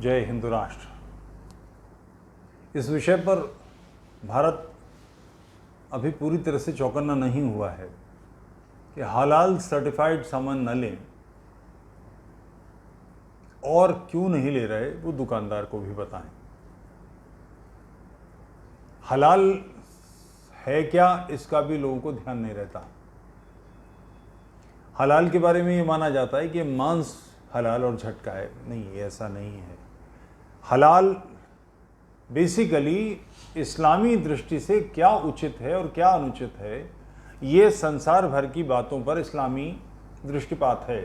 जय हिंद राष्ट्र। इस विषय पर भारत अभी पूरी तरह से चौकन्ना नहीं हुआ है कि हलाल सर्टिफाइड सामान न लें, और क्यों नहीं ले रहे वो दुकानदार को भी बताएं। हलाल है क्या, इसका भी लोगों को ध्यान नहीं रहता। हलाल के बारे में ये माना जाता है कि मांस हलाल और झटका है। नहीं, ऐसा नहीं है। हलाल बेसिकली इस्लामी दृष्टि से क्या उचित है और क्या अनुचित है, ये संसार भर की बातों पर इस्लामी दृष्टिपात है।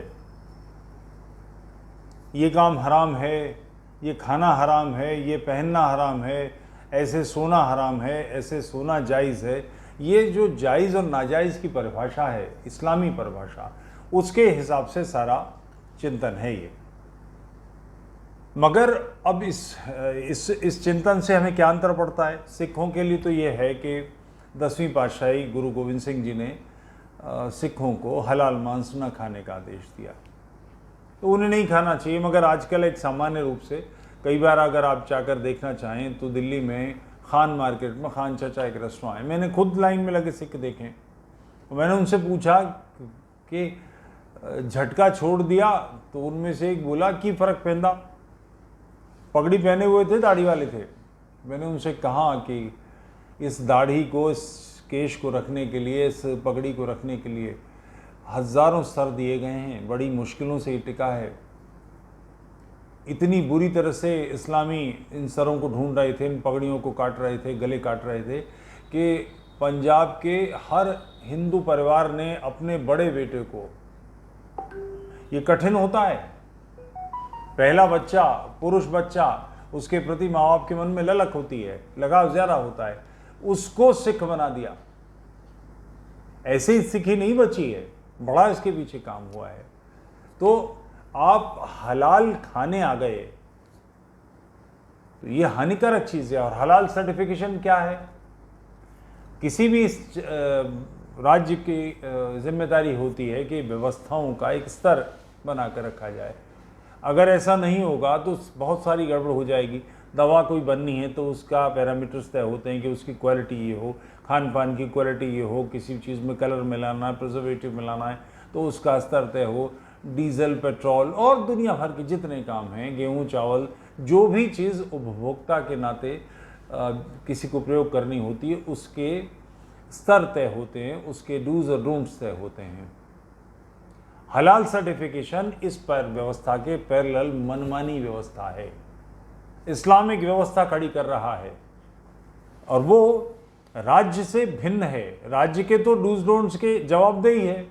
ये काम हराम है, ये खाना हराम है, ये पहनना हराम है, ऐसे सोना हराम है, ऐसे सोना जायज़ है। ये जो जायज़ और नाजायज़ की परिभाषा है, इस्लामी परिभाषा, उसके हिसाब से सारा चिंतन है ये। मगर अब इस चिंतन से हमें क्या अंतर पड़ता है? सिखों के लिए तो ये है कि 10वीं पातशाही गुरु गोविंद सिंह जी ने सिखों को हलाल मांस न खाने का आदेश दिया, तो उन्हें नहीं खाना चाहिए। मगर आजकल एक सामान्य रूप से कई बार अगर आप जाकर देखना चाहें तो दिल्ली में खान मार्केट में खान चाचा एक रेस्टोरेंट है। मैंने खुद लाइन में लगे सिख देखें। मैंने उनसे पूछा कि झटका छोड़ दिया, तो उनमें से एक बोला कि फ़र्क पहनता, पगड़ी पहने हुए थे, दाढ़ी वाले थे। मैंने उनसे कहा कि इस दाढ़ी को, इस केश को रखने के लिए, इस पगड़ी को रखने के लिए हज़ारों सर दिए गए हैं, बड़ी मुश्किलों से ये टिका है। इतनी बुरी तरह से इस्लामी इन सरों को ढूंढ रहे थे, इन पगड़ियों को काट रहे थे, गले काट रहे थे कि पंजाब के हर हिंदू परिवार ने अपने बड़े बेटे को, ये कठिन होता है, पहला बच्चा, पुरुष बच्चा, उसके प्रति माँ बाप के मन में ललक होती है, लगाव ज़्यादा होता है, उसको सिख बना दिया। ऐसे ही सिखी नहीं बची है, बड़ा इसके पीछे काम हुआ है। तो आप हलाल खाने आ गए तो ये हानिकारक चीज़ है। और हलाल सर्टिफिकेशन क्या है? किसी भी राज्य की जिम्मेदारी होती है कि व्यवस्थाओं का एक स्तर बना कर रखा जाए। अगर ऐसा नहीं होगा तो बहुत सारी गड़बड़ हो जाएगी। दवा कोई बननी है तो उसका पैरामीटर्स तय होते हैं कि उसकी क्वालिटी ये हो, खान पान की क्वालिटी ये हो, किसी चीज़ में कलर मिलाना है, प्रिजर्वेटिव मिलाना है तो उसका स्तर तय हो। डीजल, पेट्रोल और दुनिया भर के जितने काम हैं, गेहूँ, चावल, जो भी चीज़ उपभोक्ता के नाते किसी को प्रयोग करनी होती है, उसके स्तर तय होते हैं, उसके डूज और डोंट्स तय होते हैं। हलाल सर्टिफिकेशन इस पर व्यवस्था के पैरेलल मनमानी व्यवस्था है, इस्लामिक व्यवस्था खड़ी कर रहा है, और वो राज्य से भिन्न है। राज्य के तो डूज डोंट्स के जवाबदेही है,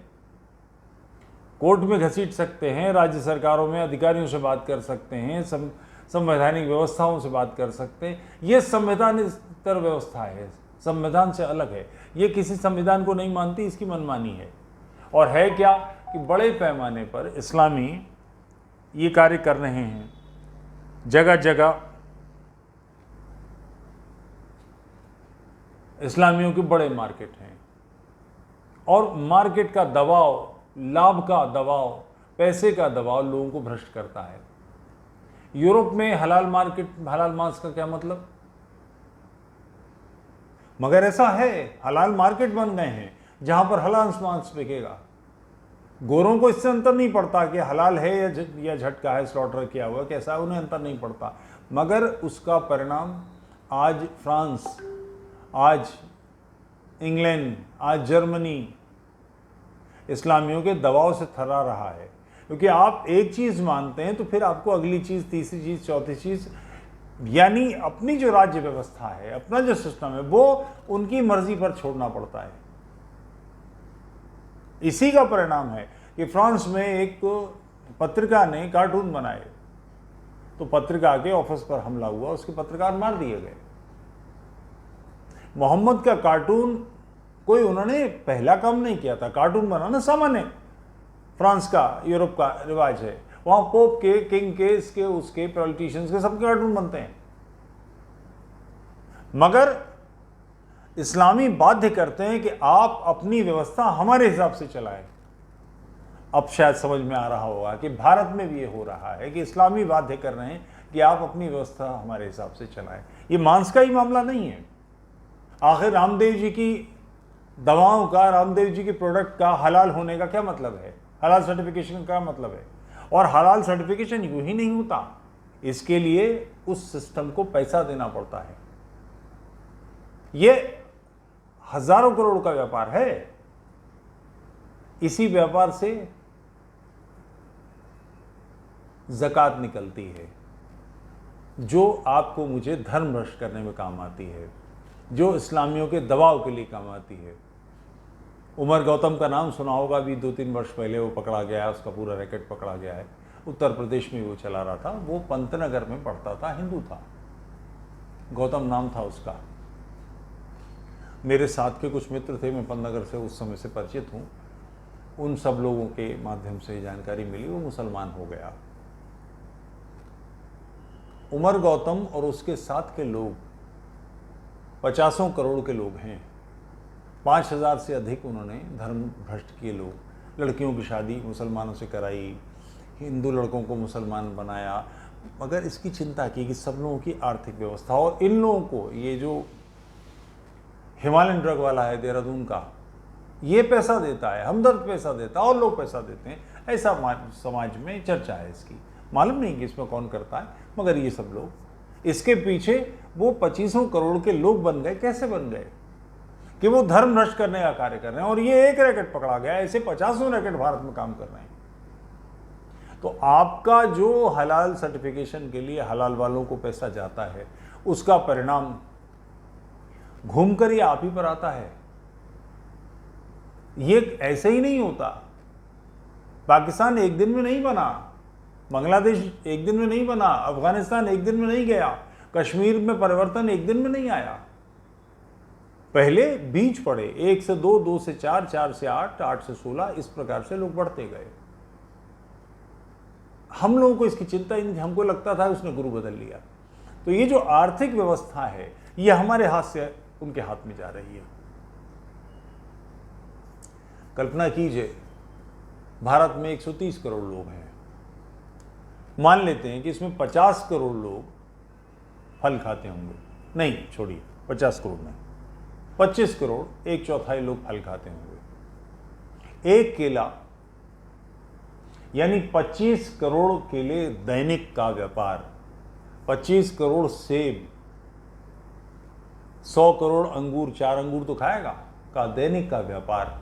कोर्ट में घसीट सकते हैं, राज्य सरकारों में अधिकारियों से बात कर सकते हैं, संवैधानिक व्यवस्थाओं से बात कर सकते हैं। ये संवैधानिक व्यवस्था है, संविधान से अलग है। ये किसी संविधान को नहीं मानती, इसकी मनमानी है। और है क्या कि बड़े पैमाने पर इस्लामी ये कार्य कर रहे हैं। जगह जगह इस्लामियों के बड़े मार्केट हैं, और मार्केट का दबाव, लाभ का दबाव, पैसे का दबाव लोगों को भ्रष्ट करता है। यूरोप में हलाल मार्केट, हलाल मांस का क्या मतलब? मगर ऐसा है, हलाल मार्केट बन गए हैं जहां पर हलाल मांस बिकेगा। गोरों को इससे अंतर नहीं पड़ता कि हलाल है या झटका है, स्लॉटर किया हुआ कैसा, उन्हें अंतर नहीं पड़ता। मगर उसका परिणाम आज फ्रांस, आज इंग्लैंड, आज जर्मनी इस्लामियों के दबाव से थर्रा रहा है। क्योंकि आप एक चीज़ मानते हैं तो फिर आपको अगली चीज़, तीसरी चीज़, चौथी चीज़, यानी अपनी जो राज्य व्यवस्था है, अपना जो सिस्टम है, वो उनकी मर्जी पर छोड़ना पड़ता है। इसी का परिणाम है कि फ्रांस में एक पत्रिका ने कार्टून बनाए, तो पत्रिका के ऑफिस पर हमला हुआ, उसके पत्रकार मार दिए गए। मोहम्मद का कार्टून कोई उन्होंने पहला काम नहीं किया था। कार्टून बनाना सामान्य फ्रांस का, यूरोप का रिवाज है। वहाँ पोप के, किंग के, इसके, उसके, पॉलिटिशियंस के सबके कार्टून बनते हैं। मगर इस्लामी बाध्य करते हैं कि आप अपनी व्यवस्था हमारे हिसाब से चलाएं। अब शायद समझ में आ रहा होगा कि भारत में भी ये हो रहा है कि इस्लामी बाध्य कर रहे हैं कि आप अपनी व्यवस्था हमारे हिसाब से चलाएं। ये मांस का ही मामला नहीं है। आखिर रामदेव जी की दवाओं का, रामदेव जी के प्रोडक्ट का हलाल होने का क्या मतलब है? हलाल सर्टिफिकेशन का मतलब है। और हलाल सर्टिफिकेशन यूं ही नहीं होता, इसके लिए उस सिस्टम को पैसा देना पड़ता है। ये हजारों करोड़ का व्यापार है। इसी व्यापार से ज़कात निकलती है, जो आपको मुझे धर्म भ्रष्ट करने में काम आती है, जो इस्लामियों के दबाव के लिए काम आती है। उमर गौतम का नाम सुना होगा, अभी 2-3 वर्ष पहले वो पकड़ा गया है, उसका पूरा रैकेट पकड़ा गया है। उत्तर प्रदेश में वो चला रहा था, वो पंतनगर में पढ़ता था, हिंदू था, गौतम नाम था उसका। मेरे साथ के कुछ मित्र थे, मैं पंतनगर से उस समय से परिचित हूँ, उन सब लोगों के माध्यम से जानकारी मिली, वो मुसलमान हो गया। उमर गौतम और उसके साथ के लोग 50 करोड़ के लोग हैं। 5000 से अधिक उन्होंने धर्म भ्रष्ट किए लोग। लड़कियों की शादी मुसलमानों से कराई, हिंदू लड़कों को मुसलमान बनाया, मगर इसकी चिंता की कि सब लोगों की आर्थिक व्यवस्था। और इन लोगों को, ये जो हिमालयन ड्रग वाला है देहरादून का, ये पैसा देता है, हमदर्द पैसा देता है और लोग पैसा देते हैं, ऐसा समाज में चर्चा है इसकी। मालूम नहीं कि इसमें कौन करता है, मगर ये सब लोग इसके पीछे वो 25 करोड़ के लोग बन गए। कैसे बन गए? कि वो धर्म भ्रष्ट करने का कार्य कर रहे हैं। और ये एक रैकेट पकड़ा गया, ऐसे 50 रैकेट भारत में काम कर रहे हैं। तो आपका जो हलाल सर्टिफिकेशन के लिए हलाल वालों को पैसा जाता है, उसका परिणाम घूमकर ये आप ही पर आता है। ये ऐसे ही नहीं होता। पाकिस्तान एक दिन में नहीं बना, बांग्लादेश एक दिन में नहीं बना, अफगानिस्तान एक दिन में नहीं गया, कश्मीर में परिवर्तन एक दिन में नहीं आया। पहले बीज पड़े, 1 से 2, 2 से 4, 4 से 8, 8 से 16, इस प्रकार से लोग बढ़ते गए। हम लोगों को इसकी चिंता ही नहीं थी, हमको लगता था उसने गुरु बदल लिया। तो ये जो आर्थिक व्यवस्था है, ये हमारे हाथ से उनके हाथ में जा रही है। कल्पना कीजिए, भारत में 130 करोड़ लोग हैं। मान लेते हैं कि इसमें 50 करोड़ लोग फल खाते होंगे, नहीं छोड़िए 50 करोड़ नहीं, 25 करोड़, 1/4 लोग फल खाते होंगे। एक केला यानी 25 करोड़ केले दैनिक का व्यापार, 25 करोड़ सेब, 100 करोड़ अंगूर, 4 अंगूर तो खाएगा, का दैनिक का व्यापार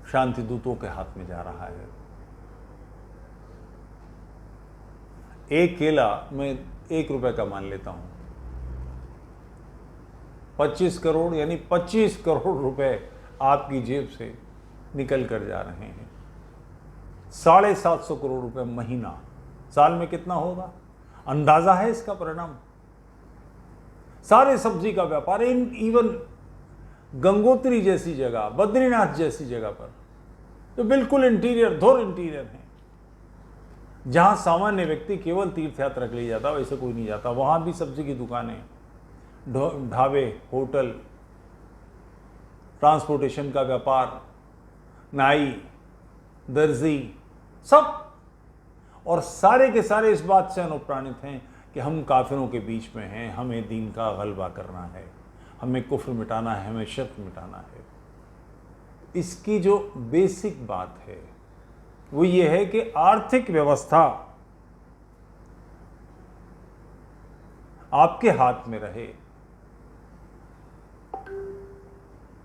शांति दूतों के हाथ में जा रहा है। एक केला मैं 1 रुपए का मान लेता हूं, 25 करोड़ यानी 25 करोड़ रुपए आपकी जेब से निकल कर जा रहे हैं। 750 करोड़ रुपए महीना, साल में कितना होगा? अंदाजा है इसका परिणाम। सारे सब्जी का व्यापार, इवन गंगोत्री जैसी जगह, बद्रीनाथ जैसी जगह पर, तो बिल्कुल इंटीरियर, धुर इंटीरियर है, जहां सामान्य व्यक्ति केवल तीर्थ यात्रा के लिए जाता, वैसे कोई नहीं जाता, वहां भी सब्जी की दुकानें, ढाबे, होटल, ट्रांसपोर्टेशन का व्यापार, नाई, दर्जी, सब। और सारे के सारे इस बात से अनुप्राणित हैं कि हम काफिरों के बीच में हैं, हमें दीन का गलबा करना है, हमें कुफ्र मिटाना है, हमें शिर्क मिटाना है। इसकी जो बेसिक बात है वो ये है कि आर्थिक व्यवस्था आपके हाथ में रहे।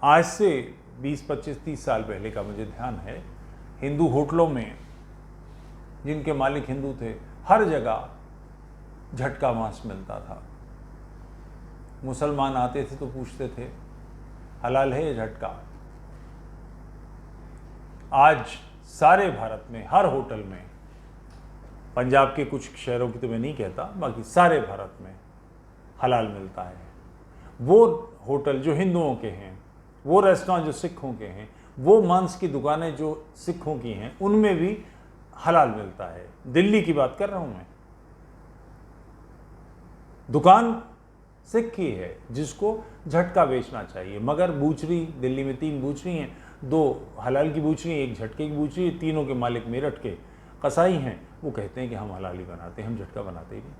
आज से 20, 25, 30 साल पहले का मुझे ध्यान है, हिंदू होटलों में, जिनके मालिक हिंदू थे, हर जगह झटका मांस मिलता था। मुसलमान आते थे तो पूछते थे हलाल है ये झटका। आज सारे भारत में हर होटल में, पंजाब के कुछ शहरों की तो मैं नहीं कहता, बाकी सारे भारत में हलाल मिलता है। वो होटल जो हिंदुओं के हैं, वो रेस्टोरेंट जो सिखों के हैं, वो मांस की दुकानें जो सिखों की हैं, उनमें भी हलाल मिलता है। दिल्ली की बात कर रहा हूं मैं, दुकान सिख की है जिसको झटका बेचना चाहिए, मगर बूचरी, दिल्ली में 3 बूचरी हैं, 2 हलाल की बूचरी, 1 झटके की बूचरी, तीनों के मालिक मेरठ के कसाई हैं, वो कहते हैं कि हम हलाली बनाते हैं, हम झटका बनाते ही नहीं।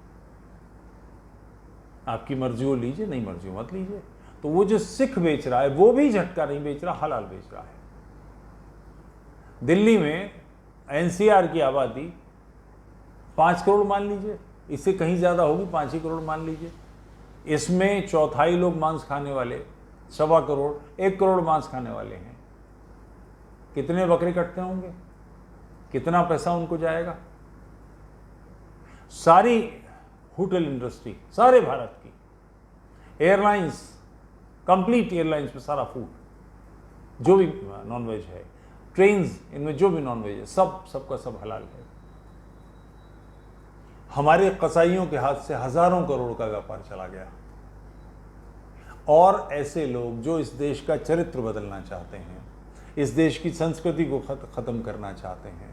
आपकी मर्जी हो लीजिए, नहीं मर्जी हो मत लीजिए। तो वो जो सिख बेच रहा है वो भी झटका नहीं बेच रहा, हलाल बेच रहा है। दिल्ली में एनसीआर की आबादी 5 करोड़ मान लीजिए, इससे कहीं ज़्यादा होगी, 5 ही करोड़ मान लीजिए। इसमें चौथाई लोग मांस खाने वाले, 1.25 करोड़, 1 करोड़ मांस खाने वाले हैं। कितने बकरे कटते होंगे, कितना पैसा उनको जाएगा? सारी होटल इंडस्ट्री, सारे भारत की एयरलाइंस, कंप्लीट एयरलाइंस में सारा फूड जो भी नॉनवेज है, ट्रेन्स, इनमें जो भी नॉनवेज है, सबका सब हलाल है। हमारे कसाईयों के हाथ से हजारों करोड़ का व्यापार चला गया। और ऐसे लोग जो इस देश का चरित्र बदलना चाहते हैं, इस देश की संस्कृति को खत्म करना चाहते हैं,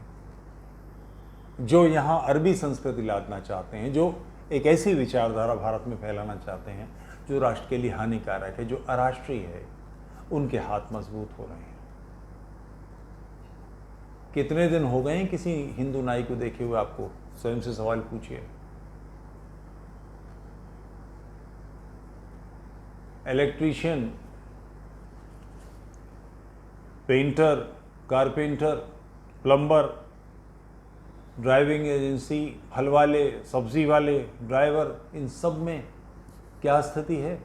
जो यहाँ अरबी संस्कृति लादना चाहते हैं, जो एक ऐसी विचारधारा भारत में फैलाना चाहते हैं जो राष्ट्र के लिए हानिकारक है, जो अराष्ट्रीय है, उनके हाथ मजबूत हो रहे हैं। कितने दिन हो गए हैं किसी हिंदू नाई को देखे हुए? आपको स्वयं से सवाल पूछिए। Electrician, painter, carpenter, plumber, driving agency, फल वाले, सब्जी वाले, ड्राइवर, इन सब में क्या स्थिति है?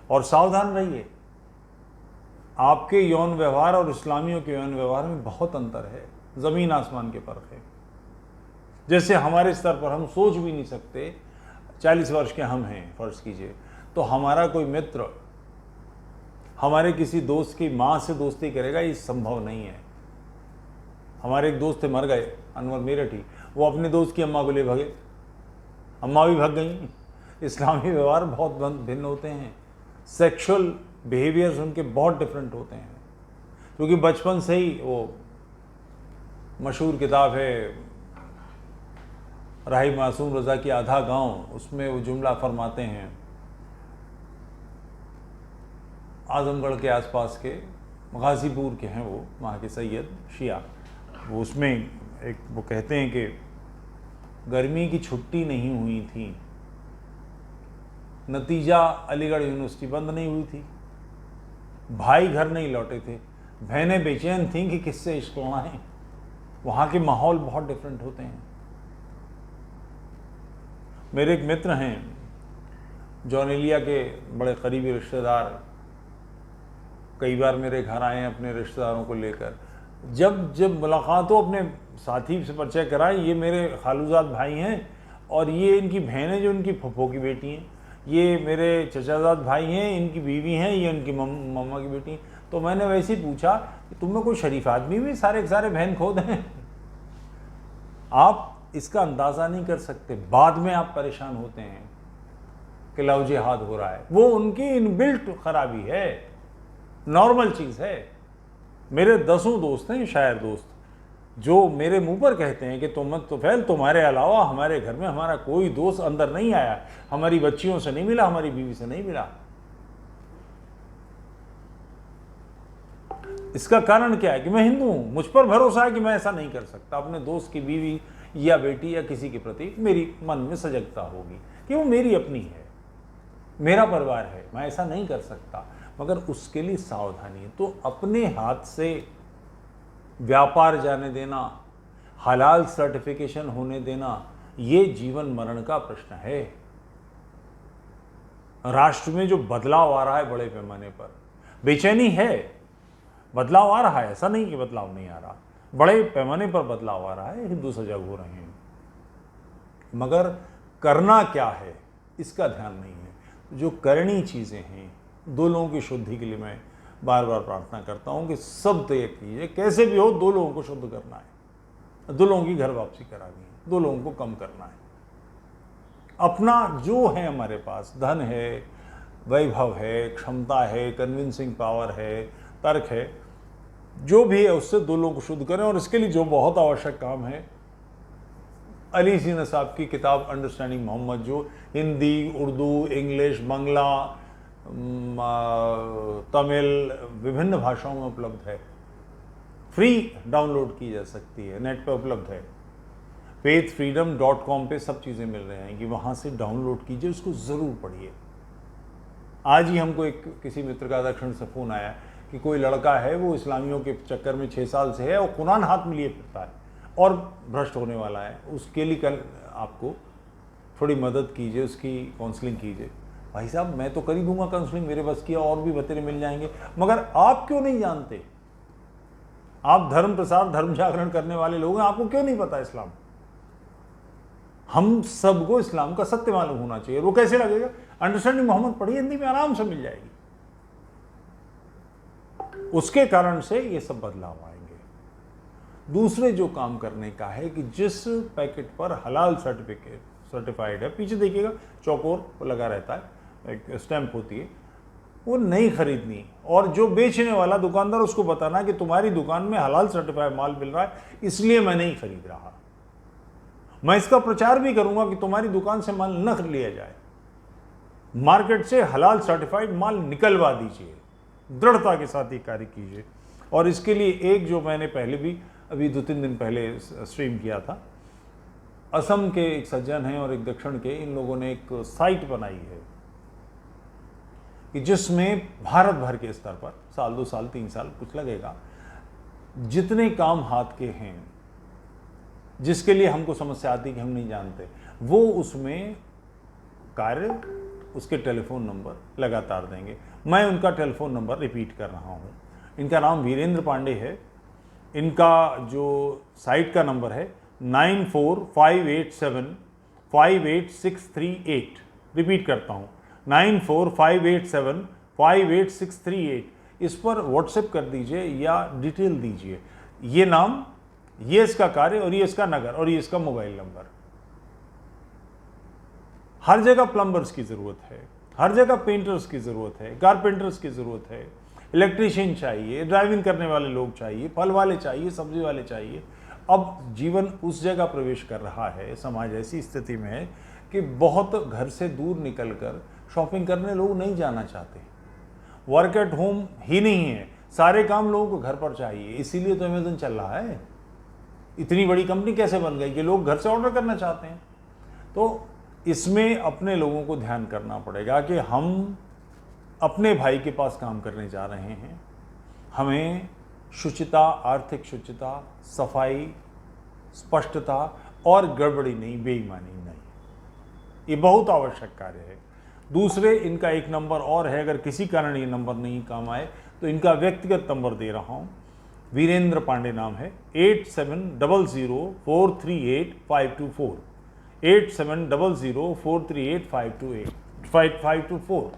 और सावधान रहिए, आपके यौन व्यवहार और इस्लामियों के यौन व्यवहार में बहुत अंतर है, जमीन आसमान के फर्क है। जैसे हमारे स्तर पर हम सोच भी नहीं सकते, 40 वर्ष के हम हैं फर्ज कीजिए, तो हमारा कोई मित्र हमारे किसी दोस्त की माँ से दोस्ती करेगा, ये संभव नहीं है। हमारे एक दोस्त थे, मर गए, अनवर मेरठी, वो अपने दोस्त की अम्मा को ले भागे, अम्मा भी भाग गई। इस्लामी व्यवहार बहुत भिन्न होते हैं, सेक्सुअल बिहेवियर्स उनके बहुत डिफरेंट होते हैं, क्योंकि बचपन से ही वो मशहूर किताब है राही मासूम रज़ा की आधा गांव, उसमें वो जुमला फरमाते हैं, आजमगढ़ के आसपास के, गाजीपुर के हैं वो, वहाँ के सैयद शिया, वो उसमें एक वो कहते हैं कि गर्मी की छुट्टी नहीं हुई थी, नतीजा अलीगढ़ यूनिवर्सिटी बंद नहीं हुई थी, भाई घर नहीं लौटे थे, बहनें बेचैन थीं कि किससे इश्क है। वहाँ के माहौल बहुत डिफरेंट होते हैं। मेरे एक मित्र हैं, जॉनेलिया के बड़े करीबी रिश्तेदार, कई बार मेरे घर आए हैं अपने रिश्तेदारों को लेकर। जब मुलाकात हो, अपने साथी से परिचय कराएं, ये मेरे खालूजाद भाई हैं और ये इनकी बहनें जो इनकी फुफ्फो की बेटी हैं, ये मेरे चचाजाद भाई हैं, इनकी बीवी हैं, ये इनकी मम्मा की बेटी। तो मैंने वैसे ही पूछा कि तुम में कोई शरीफ आदमी भी सारे के सारे बहन खोद हैं? आप इसका अंदाज़ा नहीं कर सकते, बाद में आप परेशान होते हैं कि लव जिहाद हो रहा है। वो उनकी इनबिल्ट खराबी है, नॉर्मल चीज़ है। मेरे 10 दोस्त हैं, शायर दोस्त, जो मेरे मुंह पर कहते हैं कि तुफैल तुम्हारे अलावा हमारे घर में हमारा कोई दोस्त अंदर नहीं आया, हमारी बच्चियों से नहीं मिला, हमारी बीवी से नहीं मिला। इसका कारण क्या है कि मैं हिंदू हूं, मुझ पर भरोसा है कि मैं ऐसा नहीं कर सकता। अपने दोस्त की बीवी या बेटी या किसी के प्रति मेरी मन में सजगता होगी कि वो मेरी अपनी है, मेरा परिवार है, मैं ऐसा नहीं कर सकता। मगर उसके लिए सावधानी है। तो अपने हाथ से व्यापार जाने देना, हलाल सर्टिफिकेशन होने देना, ये जीवन मरण का प्रश्न है। राष्ट्र में जो बदलाव आ रहा है बड़े पैमाने पर, बेचैनी है, बदलाव आ रहा है, ऐसा नहीं कि बदलाव नहीं आ रहा, बड़े पैमाने पर बदलाव आ रहा है, हिंदू सजग हो रहे हैं, मगर करना क्या है इसका ध्यान नहीं है। जो करनी चीज़ें हैं, दो लोगों की शुद्धि के लिए मैं बार बार प्रार्थना करता हूँ कि सब तय कीजिए, कैसे भी हो 2 लोगों को शुद्ध करना है, 2 लोगों की घर वापसी करानी है, 2 लोगों को कम करना है। अपना जो है हमारे पास, धन है, वैभव है, क्षमता है, कन्विंसिंग पावर है, तर्क है, जो भी है उससे 2 लोगों को शुद्ध करें। और इसके लिए जो बहुत आवश्यक काम है, अली सीना साहब की किताब अंडरस्टैंडिंग मोहम्मद, जो हिंदी, उर्दू, इंग्लिश, बांग्ला, तमिल, विभिन्न भाषाओं में उपलब्ध है, फ्री डाउनलोड की जा सकती है, नेट पे उपलब्ध है। faithfreedom.com पे सब चीज़ें मिल रही हैं कि वहाँ से डाउनलोड कीजिए, उसको ज़रूर पढ़िए। आज ही हमको एक किसी मित्र का दक्षिण से फ़ोन आया कि कोई लड़का है, वो इस्लामियों के चक्कर में 6 साल से है और कुरान हाथ में लिए फिरता है और भ्रष्ट होने वाला है, उसके लिए कल आपको थोड़ी मदद कीजिए, उसकी काउंसलिंग कीजिए। भाई साहब, मैं तो कर ही दूंगा काउंसलिंग, मेरे बस की, और भी बतेरे मिल जाएंगे, मगर आप क्यों नहीं जानते? आप धर्म प्रसार, धर्म जागरण करने वाले लोग हैं, आपको क्यों नहीं पता इस्लाम? हम सबको इस्लाम का सत्य मालूम होना चाहिए। वो कैसे लगेगा? अंडरस्टैंडिंग मोहम्मद पढ़िए, हिंदी में आराम से मिल जाएगी। उसके कारण से ये सब बदलाव आएंगे। दूसरे जो काम करने का है कि जिस पैकेट पर हलाल सर्टिफाइड है, पीछे देखिएगा चौकोर लगा रहता है, एक स्टैंप होती है, वो नहीं खरीदनी। और जो बेचने वाला दुकानदार, उसको बताना कि तुम्हारी दुकान में हलाल सर्टिफाइड माल मिल रहा है, इसलिए मैं नहीं खरीद रहा। मैं इसका प्रचार भी करूंगा कि तुम्हारी दुकान से माल न लिया जाए, मार्केट से हलाल सर्टिफाइड माल निकलवा दीजिए, दृढ़ता के साथ ये कार्य कीजिए। और इसके लिए एक जो मैंने पहले भी अभी 2-3 दिन पहले स्ट्रीम किया था, असम के एक सज्जन हैं और एक दक्षिण के, इन लोगों ने एक साइट बनाई है कि जिसमें भारत भर के स्तर पर, साल 2 साल 3 साल कुछ लगेगा, जितने काम हाथ के हैं जिसके लिए हमको समस्या आती कि हम नहीं जानते, वो उसमें कार्य, उसके टेलीफोन नंबर लगातार देंगे। मैं उनका टेलीफोन नंबर रिपीट कर रहा हूँ। इनका नाम वीरेंद्र पांडे है। इनका जो साइट का नंबर है 9458758638। रिपीट करता हूँ, 9458758638। इस पर व्हाट्सएप कर दीजिए या डिटेल दीजिए, ये नाम, ये इसका कार्य, और ये इसका नगर, और ये इसका मोबाइल नंबर। हर जगह प्लम्बर्स की ज़रूरत है, हर जगह पेंटर्स की ज़रूरत है, कारपेंटर्स की ज़रूरत है, इलेक्ट्रीशियन चाहिए, ड्राइविंग करने वाले लोग चाहिए, फल वाले चाहिए, सब्जी वाले चाहिए। अब जीवन उस जगह प्रवेश कर रहा है, समाज ऐसी स्थिति में है कि बहुत घर से दूर निकलकर शॉपिंग करने लोग नहीं जाना चाहते। वर्क एट होम ही नहीं है, सारे काम लोगों को घर पर चाहिए। इसीलिए तो अमेज़न चल रहा है। इतनी बड़ी कंपनी कैसे बन गई कि लोग घर से ऑर्डर करना चाहते हैं। तो इसमें अपने लोगों को ध्यान करना पड़ेगा कि हम अपने भाई के पास काम करने जा रहे हैं, हमें शुचिता, आर्थिक शुचिता, सफाई, स्पष्टता और गड़बड़ी नहीं, बेईमानी नहीं, ये बहुत आवश्यक कार्य है। दूसरे, इनका एक नंबर और है, अगर किसी कारण ये नंबर नहीं काम आए तो इनका व्यक्तिगत नंबर दे रहा हूँ। वीरेंद्र पांडे नाम है, 8700438524, 8700438524।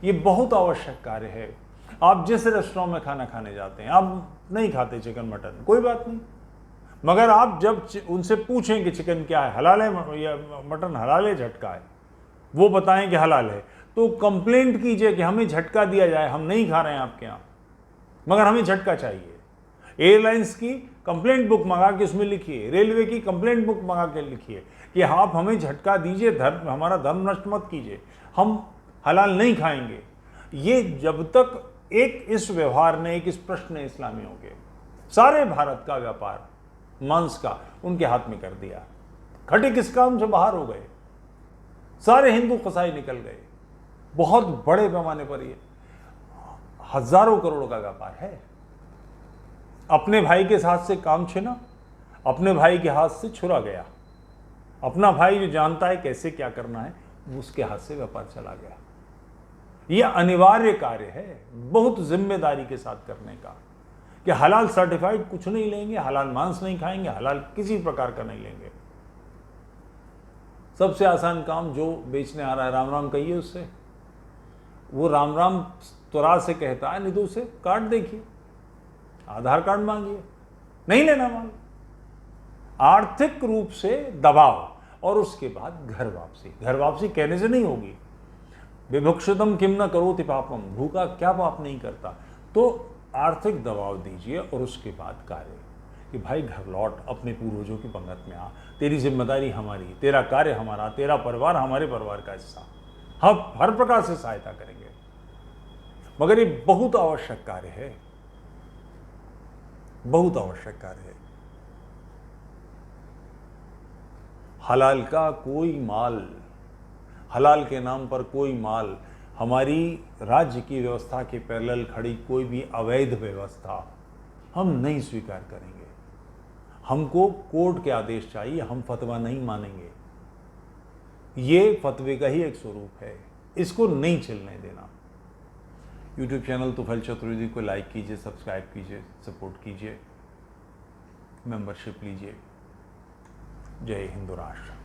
ये बहुत आवश्यक कार्य है। आप जिस रेस्टोरेंट में खाना खाने जाते हैं, आप नहीं खाते चिकन मटन, कोई बात नहीं, मगर आप जब उनसे पूछें कि चिकन क्या है, हलाल है या मटन हलाल है, झटका है, वो बताएं कि हलाल है, तो कंप्लेंट कीजिए कि हमें झटका दिया जाए, हम नहीं खा रहे हैं आपके यहाँ, मगर हमें झटका चाहिए। एयरलाइंस की कंप्लेंट बुक मंगा के उसमें लिखिए, रेलवे की कंप्लेंट बुक मंगा के लिखिए कि आप हमें झटका दीजिए, धर्म, हमारा धर्म नष्ट मत कीजिए, हम हलाल नहीं खाएंगे। ये जब तक एक इस व्यवहार ने, एक इस प्रश्न ने इस्लामियों के सारे भारत का व्यापार मांस का उनके हाथ में कर दिया, खटे किस काम से बाहर हो गए, सारे हिंदू कसाई निकल गए। बहुत बड़े पैमाने पर ये हजारों करोड़ का व्यापार है। अपने भाई के हाथ से काम छीना, अपने भाई के हाथ से छुरा गया। अपना भाई जो जानता है कैसे क्या करना है, उसके हाथ से व्यापार चला गया। यह अनिवार्य कार्य है, बहुत जिम्मेदारी के साथ करने का, कि हलाल सर्टिफाइड कुछ नहीं लेंगे, हलाल मांस नहीं खाएंगे, हलाल किसी प्रकार का नहीं लेंगे। सबसे आसान काम जो बेचने आ रहा है, राम राम कहिए उससे, वो राम राम त्वरा से कहता है, नहीं तो उसे कार्ड देखिए, आधार कार्ड मांगिए, नहीं लेना माल। आर्थिक रूप से दबाव, और उसके बाद घर वापसी। घर वापसी कहने से नहीं होगी। विभुक्षितम किम न करोति पापम, भूखा क्या पाप नहीं करता। तो आर्थिक दबाव दीजिए और उसके बाद कार्य, कि भाई घर लौट, अपने पूर्वजों की पंगत में आ, तेरी जिम्मेदारी हमारी, तेरा कार्य हमारा, तेरा परिवार हमारे परिवार का हिस्सा, हम हर प्रकार से सहायता करेंगे। मगर ये बहुत आवश्यक कार्य है। बहुत आवश्यक कार्य है। हलाल का कोई माल, हलाल के नाम पर कोई माल, हमारी राज्य की व्यवस्था के पैरेलल खड़ी कोई भी अवैध व्यवस्था हम नहीं स्वीकार करेंगे। हमको कोर्ट के आदेश चाहिए, हम फतवा नहीं मानेंगे। ये फतवे का ही एक स्वरूप है, इसको नहीं चलने देना। यूट्यूब चैनल तुफैल चतुर्वेदी को लाइक कीजिए, सब्सक्राइब कीजिए, सपोर्ट कीजिए, मेंबरशिप लीजिए। जय हिंद राष्ट्र।